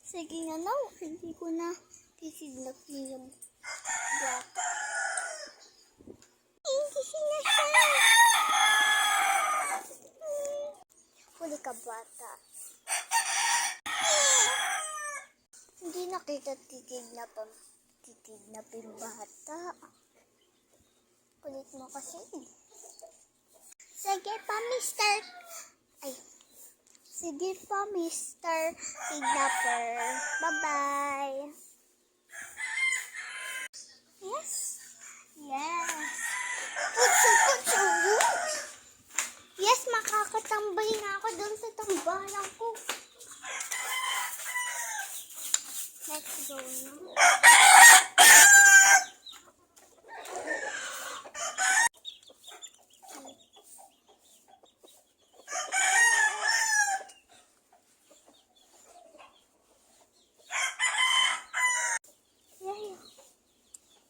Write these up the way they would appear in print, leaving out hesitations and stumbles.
Sige na now, hindi ko na kikidnap yung bata. Hindi na siya. Huli ka bata. Hindi na kita kikidnap yung bata. Kulit mo kasi. Sige pa, Mr. Ay. Sige pa, Mr. Kidnapper. Bye-bye. Yes. Yes. Putso. Yes, makakatambay na ako doon sa tambalan ko. Let's go na.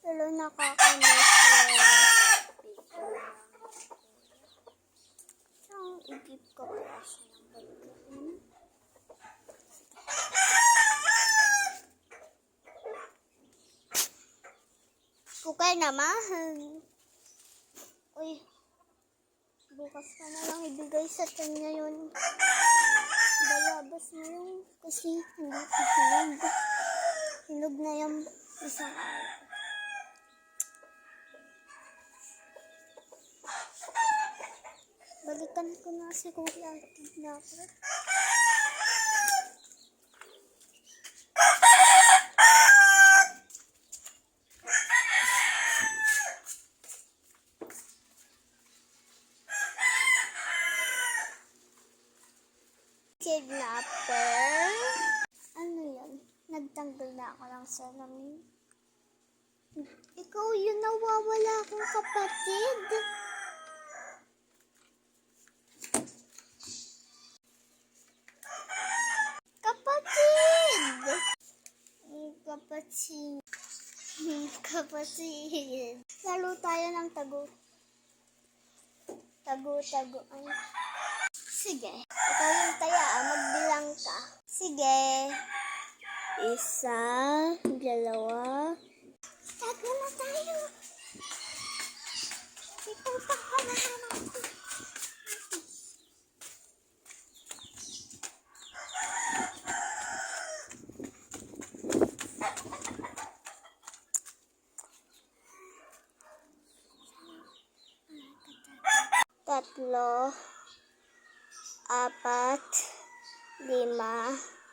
Pero nakakamiss yun. Saan i-give ko kaya siya ng pagkain? Kukay naman. Uy. Bukas ka na lang ibigay sa kanya yun. Bayabas na yun. Kasi hindi ko hinog. Hinog na yung isang araw. Balikan ko na si Kuya Kidnapper. Kidnapper? Ano yan? Nagtanggal na ako ng salamin. Ikaw yung nawawala akong kapatid. Kapatid. Lalo tayo ng tago-tagoan. Sige. Ikaw yung taya, magbilang ka. Sige. 1, 2. Tago na tayo. Ikaw pa hanahanap ko. Tatlo, 4, 5.